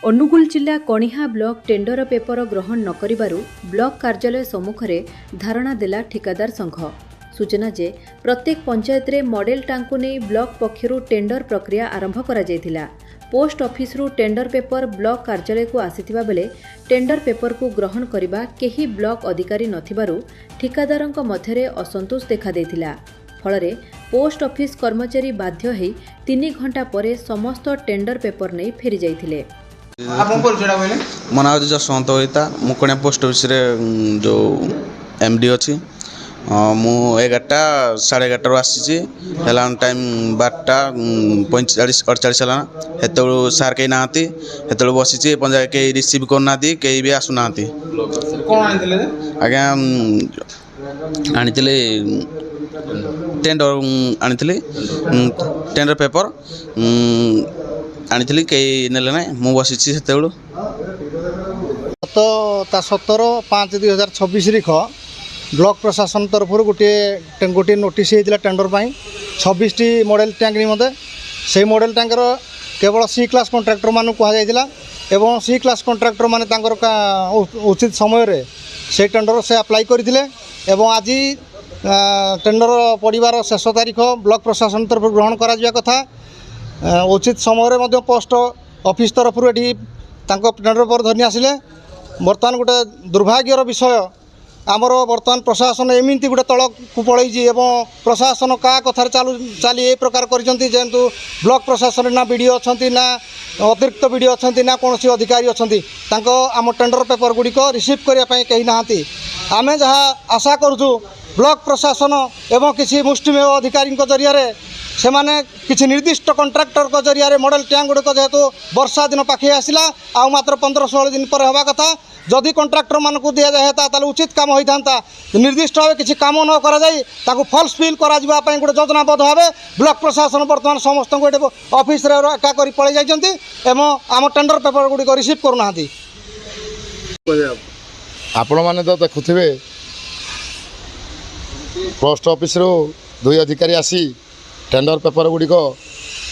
ଅନୁଗୁଳ ଜିଲ୍ଲା Kaniha block tender paper ଗ୍ରହଣ ନ କରିବାରୁ ବ୍ଲକ କାର୍ଯ୍ୟାଳୟ ସମ୍ମୁଖରେ ଧାରଣା ଦେଲା ଠିକାଦାର ସଂଘ। ସୂଚନା ଯେ ପ୍ରତ୍ୟେକ ପଞ୍ଚାୟତରେ ମଡେଲ ଟାଙ୍କୁ ନେଇ ବ୍ଲକ ପକ୍ଷରୁ ଟେଣ୍ଡର ପ୍ରକ୍ରିୟା ଆରମ୍ଭ କରାଯାଇଥିଲା। ପୋଷ୍ଟ ଅଫିସରୁ ଟେଣ୍ଡର ପେପର ବ୍ଲକ କାର୍ଯ୍ୟାଳୟକୁ ଆସିଥିବା ବେଲେ ଟେଣ୍ଡର ପେପରକୁ ଗ୍ରହଣ କରିବା କେହି ବ୍ଲକ ଅଧିକାରୀ ନଥିବାରୁ ଠିକାଦାରଙ୍କ ମଧ୍ୟରେ ଅସନ୍ତୋଷ ଦେଖାଦେଇଥିଲା। ଫଳରେ ପୋଷ୍ଟ ଅଫିସ କର୍ମଚାରୀ ବାଧ୍ୟ ହୋଇ 3 ଘଣ୍ଟା ପରେ ସମସ୍ତ ଟେଣ୍ଡର ପେପର ନେଇ ଫେରି ଯାଇଥିଲେ। ମୋ ନାଁ ହେଉଛି ଯଶବନ୍ତ କଲିତା। ମୁଁ କଣିହା ପୋଷ୍ଟ ଅଫିସରେ ଯେଉଁ MD ଅଛି। ମୁଁ 11ଟା 11:30 ଆସିଛି। ହେଲା ଟାଇମ୍ 12:45-48 ହେଲା। ସେତେବେଳୁ ସାର୍ କେହି ନାହାନ୍ତି। ସେତେବେଳୁ ବସିଛି ଏପର୍ଯ୍ୟନ୍ତ କେହି ରିସିଭ୍ କରୁନାହାନ୍ତି, କେହି ବି ଆସୁନାହାନ୍ତି। କ'ଣ ଆଣିଥିଲେ? ଆଜ୍ଞା ଆଣିଥିଲି ଟେଣ୍ଡର ଆଣିଥିଲି, ଟେଣ୍ଡର ପେପର ଆଣିଥିଲି, କେହି ନେଲେ ନାହିଁ। ମୁଁ ବସିଛି ସେତେବେଳୁ। 17/5/2026 ବ୍ଲକ ପ୍ରଶାସନ ତରଫରୁ ଗୋଟିଏ ନୋଟିସ୍ ହେଇଥିଲା ଟେଣ୍ଡର ପାଇଁ 26ଟି ମଡେଲ ଟ୍ୟାଙ୍କ ନିମନ୍ତେ। ସେହି ମଡେଲ ଟ୍ୟାଙ୍କର କେବଳ C କ୍ଲାସ୍ କଣ୍ଟ୍ରାକ୍ଟରମାନଙ୍କୁ କୁହାଯାଇଥିଲା ଏବଂ C କ୍ଲାସ୍ କଣ୍ଟ୍ରାକ୍ଟରମାନେ ତାଙ୍କର ଉଚିତ ସମୟରେ ସେ ଟେଣ୍ଡର ଆପ୍ଲାଏ କରିଥିଲେ ଏବଂ ଆଜି ଟେଣ୍ଡର ପଡ଼ିବାର ଶେଷ ତାରିଖ ବ୍ଲକ ପ୍ରଶାସନ ତରଫରୁ ଗ୍ରହଣ କରାଯିବା କଥା। ଉଚିତ ସମୟରେ ମଧ୍ୟ ପୋଷ୍ଟ ଅଫିସ୍ ତରଫରୁ ଏଠି ତାଙ୍କ ଟେଣ୍ଡର ପେପର ଧରି ଆସିଲେ। ବର୍ତ୍ତମାନ ଗୋଟେ ଦୁର୍ଭାଗ୍ୟର ବିଷୟ, ଆମର ବର୍ତ୍ତମାନ ପ୍ରଶାସନ ଏମିତି ଗୋଟେ ତଳକୁ ପଳେଇଛି ଏବଂ ପ୍ରଶାସନ କାହା କଥାରେ ଚାଲି ଏ ପ୍ରକାର କରିଛନ୍ତି ଯେହେତୁ ବ୍ଲକ ପ୍ରଶାସନରେ ନା BDO ଅଛନ୍ତି, ନା ଅତିରିକ୍ତ BDO ଅଛନ୍ତି, ନା କୌଣସି ଅଧିକାରୀ ଅଛନ୍ତି। ତାଙ୍କ ଆମ ଟେଣ୍ଡର ପେପର ଗୁଡ଼ିକ ରିସିଭ୍ କରିବା ପାଇଁ କେହି ନାହାନ୍ତି। ଆମେ ଯାହା ଆଶା କରୁଛୁ ବ୍ଲକ ପ୍ରଶାସନ ଏବଂ କିଛି ମୁଷ୍ଟିମେୟ ଅଧିକାରୀଙ୍କ ଜରିଆରେ ସେମାନେ କିଛି ନିର୍ଦ୍ଦିଷ୍ଟ କଣ୍ଟ୍ରାକ୍ଟରଙ୍କ ଜରିଆରେ ମଡେଲ ଟ୍ୟାଙ୍କ ଗୁଡ଼ିକ ଯେହେତୁ ବର୍ଷା ଦିନ ପାଖେଇ ଆସିଲା, ଆଉ ମାତ୍ର 15-16 ଦିନ ପରେ ହେବା କଥା। ଯଦି କଣ୍ଟ୍ରାକ୍ଟରମାନଙ୍କୁ ଦିଆଯାଏ ତାହେଲେ ଉଚିତ କାମ ହୋଇଥାନ୍ତା। ନିର୍ଦ୍ଦିଷ୍ଟ ଭାବେ କିଛି କାମ ନ କରାଯାଇ ତାକୁ ଫଲ୍ସ ବିଲ୍ କରାଯିବା ପାଇଁ ଗୋଟେ ଯୋଜନାବଦ୍ଧ ଭାବେ ବ୍ଲକ ପ୍ରଶାସନ ବର୍ତ୍ତମାନ ସମସ୍ତଙ୍କୁ ଏଠି ଅଫିସରେ ଏକା କରି ପଳେଇ ଯାଇଛନ୍ତି ଏବଂ ଆମ ଟେଣ୍ଡର ପେପର ଗୁଡ଼ିକ ରିସିଭ୍ କରୁନାହାନ୍ତି। ଆପଣମାନେ ତ ଦେଖୁଥିବେ ପୋଷ୍ଟ ଅଫିସରୁ 2 ଅଧିକାରୀ ଆସି ଟେଣ୍ଡର ପେପର ଗୁଡ଼ିକ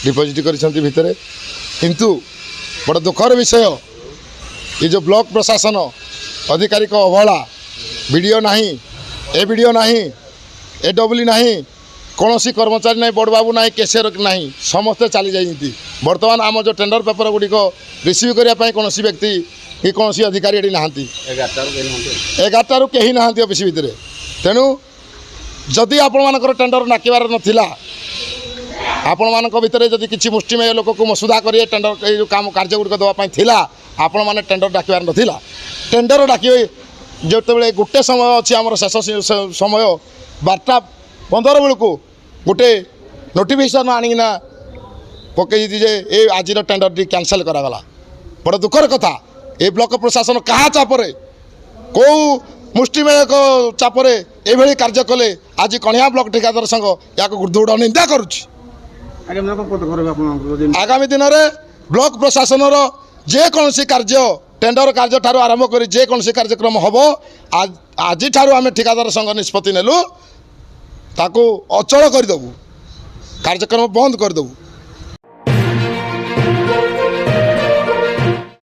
ଡିପୋଜିଟ୍ କରିଛନ୍ତି ଭିତରେ। କିନ୍ତୁ ବଡ଼ ଦୁଃଖର ବିଷୟ, ଏ ଯେଉଁ ବ୍ଲକ ପ୍ରଶାସନ ଅଧିକାରୀଙ୍କ ଅବହେଳା, BDO ନାହିଁ, BDO ନାହିଁ, AW ନାହିଁ, କୌଣସି କର୍ମଚାରୀ ନାହିଁ, ବଡ଼ବାବୁ ନାହିଁ, କେସିୟର ନାହିଁ, ସମସ୍ତେ ଚାଲି ଯାଇଛନ୍ତି। ବର୍ତ୍ତମାନ ଆମ ଯେଉଁ ଟେଣ୍ଡର ପେପର ଗୁଡ଼ିକ ରିସିଭ୍ କରିବା ପାଇଁ କୌଣସି ବ୍ୟକ୍ତି କି କୌଣସି ଅଧିକାରୀ ଏଠି ନାହାନ୍ତି। 11ଟାରୁ କେହି ନାହାନ୍ତି ଅଫିସ୍ ଭିତରେ। ତେଣୁ ଯଦି ଆପଣମାନଙ୍କର ଟେଣ୍ଡର ଡାକିବାର ନଥିଲା, ଆପଣମାନଙ୍କ ଭିତରେ ଯଦି କିଛି ମୁଷ୍ଟିମେୟ ଲୋକକୁ ମସୁଦା କରି ଟେଣ୍ଡର ଏଇ ଯେଉଁ କାମ କାର୍ଯ୍ୟଗୁଡ଼ିକ ଦେବା ପାଇଁ ଥିଲା, ଆପଣମାନେ ଟେଣ୍ଡର ଡାକିବାର ନଥିଲା। ଟେଣ୍ଡର ଡାକିବେ ଯେତେବେଳେ ଗୋଟେ ସମୟ ଅଛି, ଆମର ଶେଷ ସମୟ 12:15 ବେଳକୁ ଗୋଟେ ନୋଟିଫିକେସନ୍ ଆଣିକିନା ପକେଇଛି ଯେ ଏ ଆଜିର ଟେଣ୍ଡରଟି କ୍ୟାନସଲ୍ କରାଗଲା। ବଡ଼ ଦୁଃଖର କଥା, ଏ ବ୍ଲକ ପ୍ରଶାସନ କାହା ଚାପରେ, କେଉଁ ମୁଷ୍ଟିମେୟଙ୍କ ଚାପରେ ଏଭଳି କାର୍ଯ୍ୟ କଲେ? ଆଜି କଣିହା ବ୍ଲକ ଠିକାଦାର ସଂଘ ଏହାକୁ ଦୃଢ଼ ନିନ୍ଦା କରୁଛି। ଆଗାମୀ ଦିନରେ ବ୍ଲକ ପ୍ରଶାସନର ଯେକୌଣସି କାର୍ଯ୍ୟ, ଟେଣ୍ଡର କାର୍ଯ୍ୟ ଠାରୁ ଆରମ୍ଭ କରି ଯେକୌଣସି କାର୍ଯ୍ୟକ୍ରମ ହେବ, ଆଜିଠାରୁ ଆମେ ଠିକାଦାର ସଂଘ ନିଷ୍ପତ୍ତି ନେଲୁ, ତାକୁ ଅଚଳ କରିଦେବୁ, କାର୍ଯ୍ୟକ୍ରମ ବନ୍ଦ କରିଦେବୁ।